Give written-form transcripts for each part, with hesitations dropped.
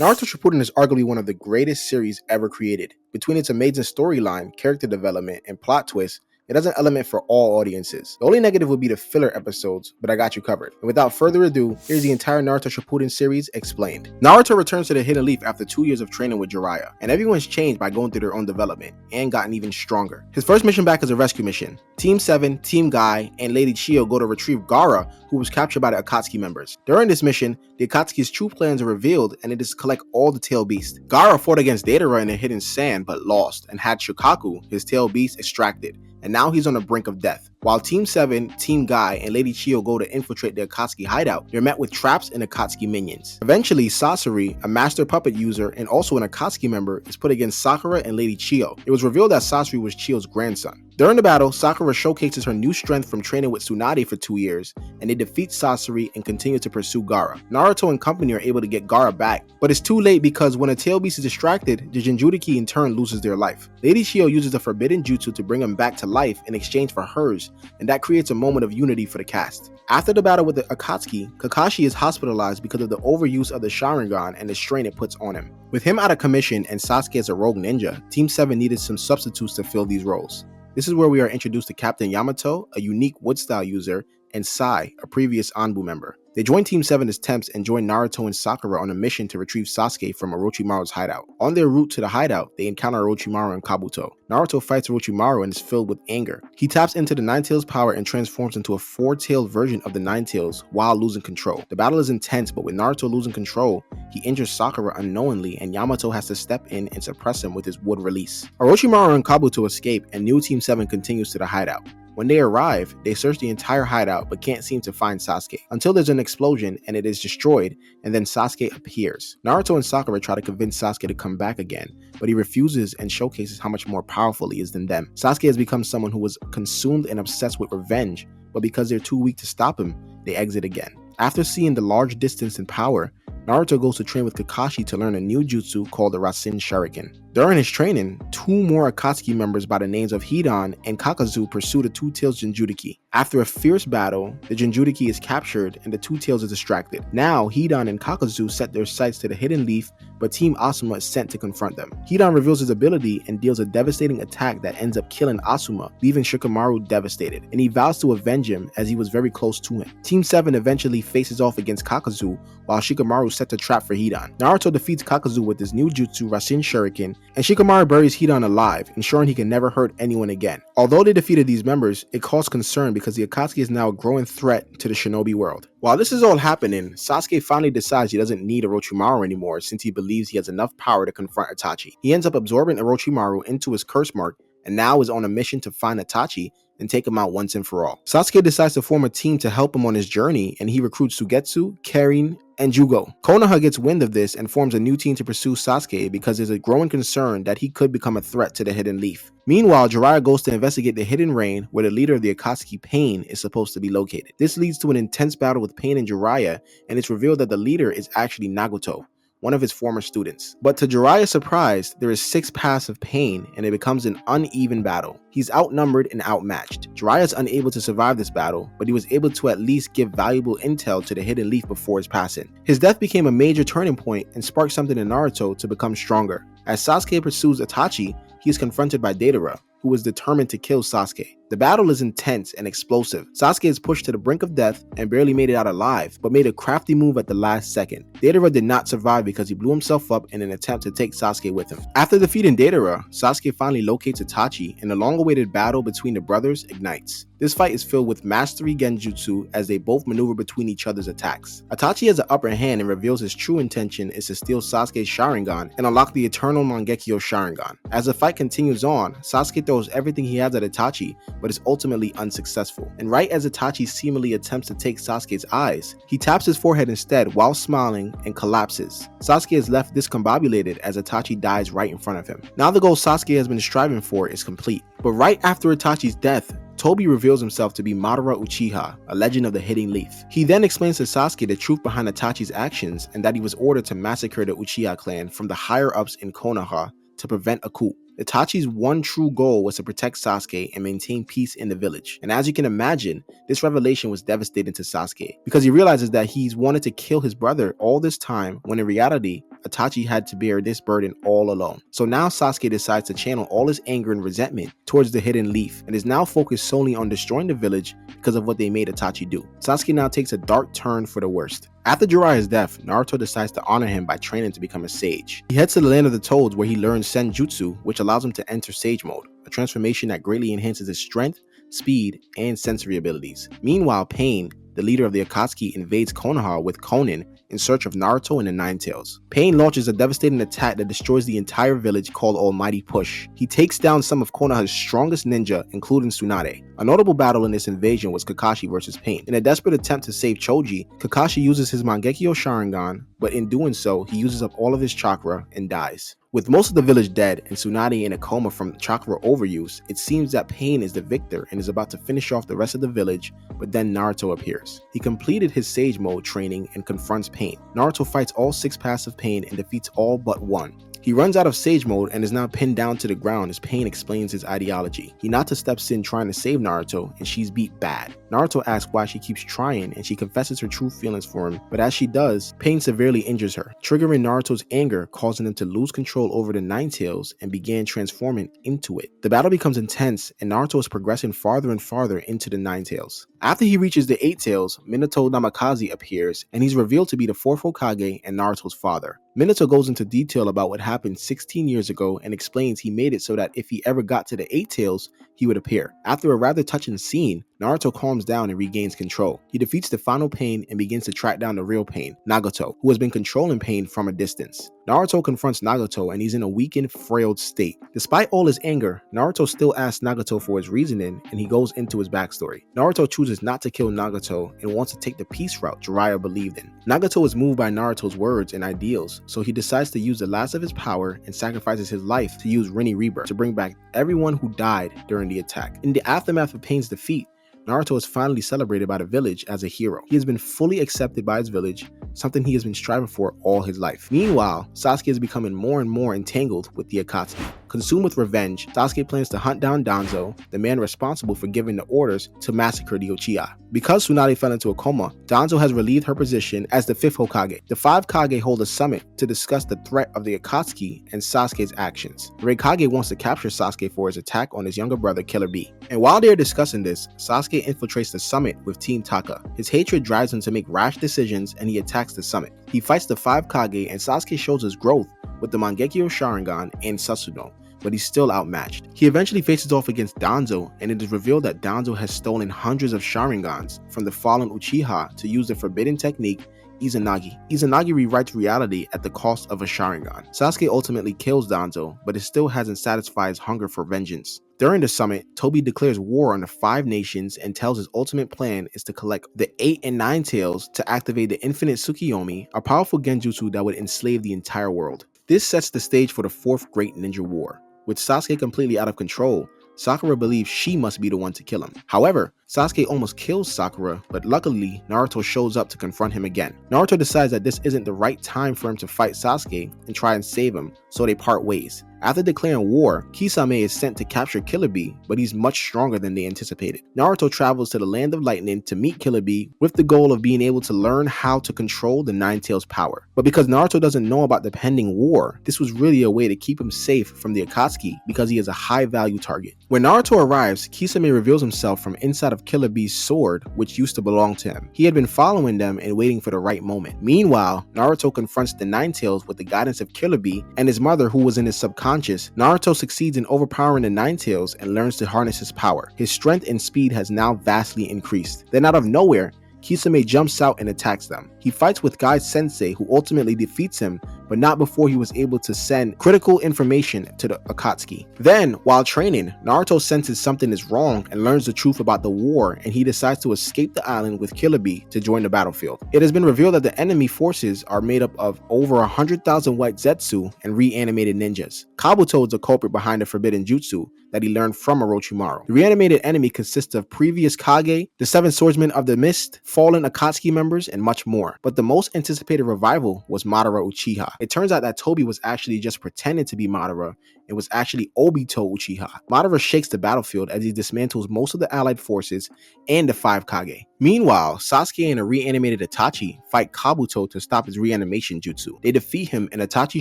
Naruto Shippuden is arguably one of the greatest series ever created. Between its amazing storyline, character development, and plot twists, it has an element for all audiences. The only negative would be the filler episodes, but I got you covered. And without further ado, here's the entire Naruto Shippuden series explained. Naruto returns to the Hidden Leaf after 2 years of training with Jiraiya, and everyone's changed by going through their own development, and gotten even stronger. His first mission back is a rescue mission. Team 7, Team Guy, and Lady Chio go to retrieve Gaara, who was captured by the Akatsuki members. During this mission, the Akatsuki's true plans are revealed, and it is to collect all the tail beasts. Gaara fought against Deidara in the hidden sand, but lost, and had Shukaku, his tail beast, extracted, and now he's on the brink of death. While Team 7, Team Guy, and Lady Chio go to infiltrate the Akatsuki hideout, they're met with traps and Akatsuki minions. Eventually, Sasori, a master puppet user and also an Akatsuki member, is put against Sakura and Lady Chio. It was revealed that Sasori was Chio's grandson. During the battle, Sakura showcases her new strength from training with Tsunade for 2 years, and they defeat Sasori and continue to pursue Gaara. Naruto and company are able to get Gaara back, but it's too late because when a tail beast is distracted, the Jinchuriki in turn loses their life. Lady Chio uses the forbidden jutsu to bring him back to life in exchange for hers, and that creates a moment of unity for the cast. After the battle with the Akatsuki, Kakashi is hospitalized because of the overuse of the Sharingan and the strain it puts on him. With him out of commission and Sasuke as a rogue ninja, Team 7 needed some substitutes to fill these roles. This is where we are introduced to Captain Yamato, a unique wood-style user, and Sai, a previous Anbu member. They join Team 7 as temps and join Naruto and Sakura on a mission to retrieve Sasuke from Orochimaru's hideout. On their route to the hideout, they encounter Orochimaru and Kabuto. Naruto fights Orochimaru and is filled with anger. He taps into the Nine Tails power and transforms into a four-tailed version of the Nine Tails while losing control. The battle is intense, but with Naruto losing control, he injures Sakura unknowingly and Yamato has to step in and suppress him with his wood release. Orochimaru and Kabuto escape and new Team 7 continues to the hideout. When they arrive, they search the entire hideout but can't seem to find Sasuke, until there's an explosion and it is destroyed, and then Sasuke appears. Naruto and Sakura try to convince Sasuke to come back again, but he refuses and showcases how much more powerful he is than them. Sasuke has become someone who was consumed and obsessed with revenge, but because they're too weak to stop him, they exit again. After seeing the large distance and power, Naruto goes to train with Kakashi to learn a new jutsu called the Rasen Shuriken. During his training, 2 more Akatsuki members by the names of Hidan and Kakazu pursue the Two-Tails Jinchuriki. After a fierce battle, the Jinchuriki is captured and the Two-Tails is distracted. Now, Hidan and Kakazu set their sights to the Hidden Leaf, but Team Asuma is sent to confront them. Hidan reveals his ability and deals a devastating attack that ends up killing Asuma, leaving Shikamaru devastated, and he vows to avenge him as he was very close to him. Team 7 eventually faces off against Kakazu, while Shikamaru sets a trap for Hidan. Naruto defeats Kakazu with his new jutsu Rasen Shuriken, and Shikamaru buries Hidan alive, ensuring he can never hurt anyone again. Although they defeated these members, it caused concern because the Akatsuki is now a growing threat to the shinobi world. While this is all happening, Sasuke finally decides he doesn't need Orochimaru anymore since he believes he has enough power to confront Itachi. He ends up absorbing Orochimaru into his curse mark and now is on a mission to find Itachi and take him out once and for all. Sasuke decides to form a team to help him on his journey, and he recruits Sugetsu, Karin, and Jugo. Konoha gets wind of this and forms a new team to pursue Sasuke because there's a growing concern that he could become a threat to the Hidden Leaf. Meanwhile, Jiraiya goes to investigate the Hidden Rain where the leader of the Akatsuki, Pain, is supposed to be located. This leads to an intense battle with Pain and Jiraiya, and it's revealed that the leader is actually Nagato, one of his former students. But to Jiraiya's surprise, there is 6 paths of Pain and it becomes an uneven battle. He's outnumbered and outmatched. Jiraiya is unable to survive this battle, but he was able to at least give valuable intel to the Hidden Leaf before his passing. His death became a major turning point and sparked something in Naruto to become stronger. As Sasuke pursues Itachi, he is confronted by Deidara, who is determined to kill Sasuke. The battle is intense and explosive. Sasuke is pushed to the brink of death and barely made it out alive, but made a crafty move at the last second. Deidara did not survive because he blew himself up in an attempt to take Sasuke with him. After defeating Deidara, Sasuke finally locates Itachi and the long-awaited battle between the brothers ignites. This fight is filled with mastery genjutsu as they both maneuver between each other's attacks. Itachi has the upper hand and reveals his true intention is to steal Sasuke's Sharingan and unlock the eternal Mangekyo Sharingan. As the fight continues on, Sasuke throws everything he has at Itachi, but is ultimately unsuccessful. And right as Itachi seemingly attempts to take Sasuke's eyes, he taps his forehead instead while smiling and collapses. Sasuke is left discombobulated as Itachi dies right in front of him. Now the goal Sasuke has been striving for is complete. But right after Itachi's death, Tobi reveals himself to be Madara Uchiha, a legend of the Hidden Leaf. He then explains to Sasuke the truth behind Itachi's actions and that he was ordered to massacre the Uchiha clan from the higher-ups in Konoha to prevent a coup. Itachi's one true goal was to protect Sasuke and maintain peace in the village. And as you can imagine, this revelation was devastating to Sasuke because he realizes that he's wanted to kill his brother all this time when in reality, Itachi had to bear this burden all alone. So now Sasuke decides to channel all his anger and resentment towards the Hidden Leaf and is now focused solely on destroying the village because of what they made Itachi do. Sasuke now takes a dark turn for the worst. After Jiraiya's death, Naruto decides to honor him by training to become a sage. He heads to the land of the Toads where he learns Senjutsu, which allows him to enter Sage Mode, a transformation that greatly enhances his strength, speed, and sensory abilities. Meanwhile, Pain, the leader of the Akatsuki, invades Konoha with Konin in search of Naruto and the Nine Tails. Pain launches a devastating attack that destroys the entire village called Almighty Push. He takes down some of Konoha's strongest ninja, including Tsunade. A notable battle in this invasion was Kakashi versus Pain. In a desperate attempt to save Choji, Kakashi uses his Mangekyo Sharingan, but in doing so, he uses up all of his chakra and dies. With most of the village dead and Tsunade in a coma from chakra overuse, it seems that Pain is the victor and is about to finish off the rest of the village, but then Naruto appears. He completed his Sage Mode training and confronts Pain. Naruto fights all 6 paths of Pain and defeats all but one. He runs out of Sage Mode and is now pinned down to the ground as Pain explains his ideology. Hinata steps in trying to save Naruto and she's beat bad. Naruto asks why she keeps trying and she confesses her true feelings for him, but as she does, Pain severely injures her, triggering Naruto's anger, causing him to lose control over the Nine Tails and began transforming into it. The battle becomes intense and Naruto is progressing farther and farther into the Nine Tails. After he reaches the Eight Tails, Minato Namikaze appears and he's revealed to be the 4th Hokage and Naruto's father. Minato goes into detail about what happened 16 years ago and explains he made it so that if he ever got to the Eight Tails, he would appear. After a rather touching scene, Naruto calms down and regains control. He defeats the final Pain and begins to track down the real Pain, Nagato, who has been controlling Pain from a distance. Naruto confronts Nagato and he's in a weakened, frailed state. Despite all his anger, Naruto still asks Nagato for his reasoning and he goes into his backstory. Naruto chooses not to kill Nagato and wants to take the peace route Jiraiya believed in. Nagato is moved by Naruto's words and ideals, so he decides to use the last of his power and sacrifices his life to use Rinne Rebirth to bring back everyone who died during the attack. In the aftermath of Pain's defeat, Naruto is finally celebrated by the village as a hero. He has been fully accepted by his village, something he has been striving for all his life. Meanwhile, Sasuke is becoming more and more entangled with the Akatsuki. Consumed with revenge, Sasuke plans to hunt down Danzo, the man responsible for giving the orders to massacre the Uchiha. Because Tsunade fell into a coma, Danzo has relieved her position as the 5th Hokage. The 5 Kage hold a summit to discuss the threat of the Akatsuki and Sasuke's actions. The Raikage wants to capture Sasuke for his attack on his younger brother Killer Bee. And while they are discussing this, Sasuke infiltrates the summit with Team Taka. His hatred drives him to make rash decisions and he attacks the summit. He fights the 5 Kage and Sasuke shows his growth with the Mangekyo Sharingan and Sasuno, but he's still outmatched. He eventually faces off against Danzo, and it is revealed that Danzo has stolen hundreds of Sharingans from the fallen Uchiha to use the forbidden technique Izanagi. Izanagi rewrites reality at the cost of a Sharingan. Sasuke ultimately kills Danzo, but it still hasn't satisfied his hunger for vengeance. During the summit, Toby declares war on the 5 nations and tells his ultimate plan is to collect the 8 and 9 tails to activate the Infinite Tsukiyomi, a powerful genjutsu that would enslave the entire world. This sets the stage for the 4th Great Ninja War. With Sasuke completely out of control, Sakura believes she must be the one to kill him. However, Sasuke almost kills Sakura, but luckily Naruto shows up to confront him again. Naruto decides that this isn't the right time for him to fight Sasuke and try and save him, so they part ways. After declaring war, Kisame is sent to capture Killer Bee, but he's much stronger than they anticipated. Naruto travels to the Land of Lightning to meet Killer Bee with the goal of being able to learn how to control the Nine Tails' power. But because Naruto doesn't know about the pending war, this was really a way to keep him safe from the Akatsuki because he is a high-value target. When Naruto arrives, Kisame reveals himself from inside of Killer Bee's sword, which used to belong to him. He had been following them and waiting for the right moment. Meanwhile, Naruto confronts the Nine Tails with the guidance of Killer Bee and his mother, who was in his subconscious. Naruto succeeds in overpowering the Nine Tails and learns to harness his power. His strength and speed has now vastly increased. Then out of nowhere, Kisame jumps out and attacks them. He fights with Guy Sensei, who ultimately defeats him, but not before he was able to send critical information to the Akatsuki. Then, while training, Naruto senses something is wrong and learns the truth about the war, and he decides to escape the island with Killer Bee to join the battlefield. It has been revealed that the enemy forces are made up of over 100,000 white Zetsu and reanimated ninjas. Kabuto is the culprit behind the forbidden jutsu that he learned from Orochimaru. The reanimated enemy consists of previous Kage, the 7 swordsmen of the mist, fallen Akatsuki members, and much more. But the most anticipated revival was Madara Uchiha. It turns out that Toby was actually just pretending to be Madara it was actually Obito Uchiha. Madara shakes the battlefield as he dismantles most of the allied forces and the 5 Kage. Meanwhile, Sasuke and a reanimated Itachi fight Kabuto to stop his reanimation jutsu. They defeat him and Itachi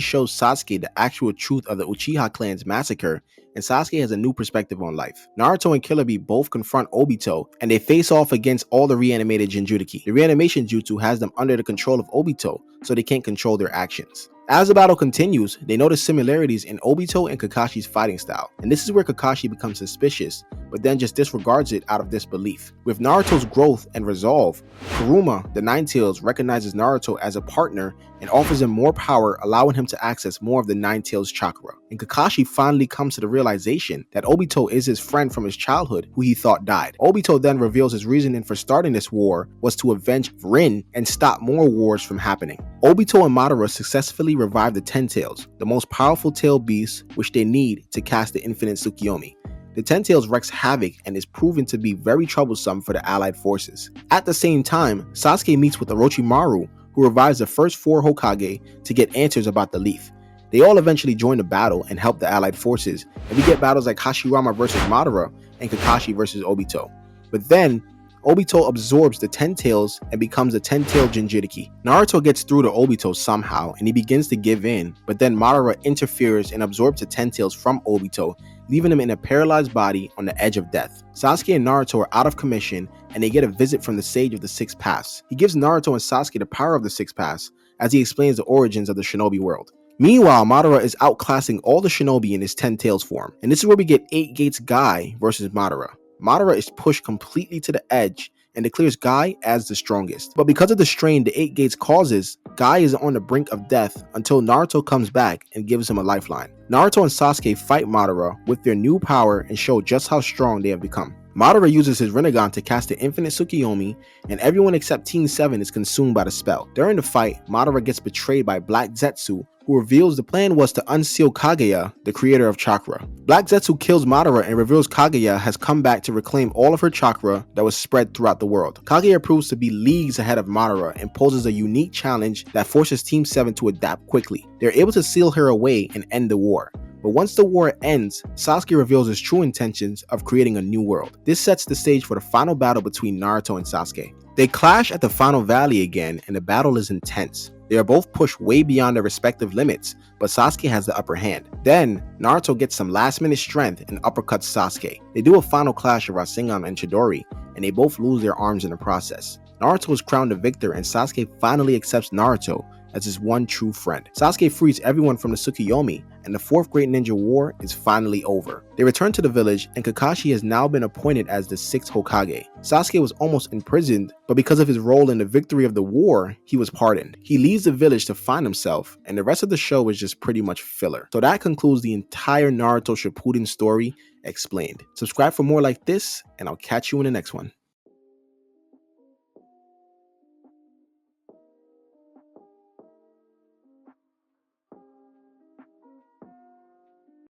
shows Sasuke the actual truth of the Uchiha clan's massacre, and Sasuke has a new perspective on life. Naruto and Killer Bee both confront Obito and they face off against all the reanimated Jinchuriki. The reanimation jutsu has them under the control of Obito, so they can't control their actions. As the battle continues, they notice similarities in Obito and Kakashi's fighting style, and this is where Kakashi becomes suspicious, but then just disregards it out of disbelief. With Naruto's growth and resolve, Kurama, the Nine-Tails, recognizes Naruto as a partner and offers him more power, allowing him to access more of the Nine-Tails chakra. And Kakashi finally comes to the realization that Obito is his friend from his childhood who he thought died. Obito then reveals his reasoning for starting this war was to avenge Rin and stop more wars from happening. Obito and Madara successfully revive the Ten-Tails, the most powerful tail beasts which they need to cast the infinite Tsukiyomi. The Ten-Tails wreaks havoc and is proven to be very troublesome for the allied forces. At the same time, Sasuke meets with Orochimaru, who revives the first 4 Hokage to get answers about the leaf. They all eventually join the battle and help the allied forces, and we get battles like Hashirama vs Madara and Kakashi vs Obito. But then, Obito absorbs the Ten-Tails and becomes the Ten-Tail Jinchuriki. Naruto gets through to Obito somehow and he begins to give in, but then Madara interferes and absorbs the Ten-Tails from Obito, leaving him in a paralyzed body on the edge of death. Sasuke and Naruto are out of commission and they get a visit from the Sage of the Six Paths. He gives Naruto and Sasuke the power of the Six Paths as he explains the origins of the shinobi world. Meanwhile, Madara is outclassing all the shinobi in his Ten-Tails form, and this is where we get 8 Gates Guy versus Madara. Madara is pushed completely to the edge and declares Guy as the strongest. But because of the strain the 8 Gates causes, Guy is on the brink of death until Naruto comes back and gives him a lifeline. Naruto and Sasuke fight Madara with their new power and show just how strong they have become. Madara uses his Rinnegan to cast the infinite Tsukiyomi, and everyone except Team 7 is consumed by the spell. During the fight, Madara gets betrayed by Black Zetsu, who reveals the plan was to unseal Kaguya, the creator of chakra. Black Zetsu kills Madara and reveals Kaguya has come back to reclaim all of her chakra that was spread throughout the world. Kaguya proves to be leagues ahead of Madara and poses a unique challenge that forces Team 7 to adapt quickly. They're able to seal her away and end the war. But once the war ends, Sasuke reveals his true intentions of creating a new world. This sets the stage for the final battle between Naruto and Sasuke. They clash at the final valley again and the battle is intense. They are both pushed way beyond their respective limits, but Sasuke has the upper hand. Then, Naruto gets some last minute strength and uppercuts Sasuke. They do a final clash of Rasengan and Chidori, and they both lose their arms in the process. Naruto is crowned the victor and Sasuke finally accepts Naruto as his one true friend. Sasuke frees everyone from the Tsukiyomi, and the 4th Great Ninja War is finally over. They return to the village, and Kakashi has now been appointed as the 6th Hokage. Sasuke was almost imprisoned, but because of his role in the victory of the war, he was pardoned. He leaves the village to find himself, and the rest of the show is just pretty much filler. So that concludes the entire Naruto Shippuden story explained. Subscribe for more like this, and I'll catch you in the next one.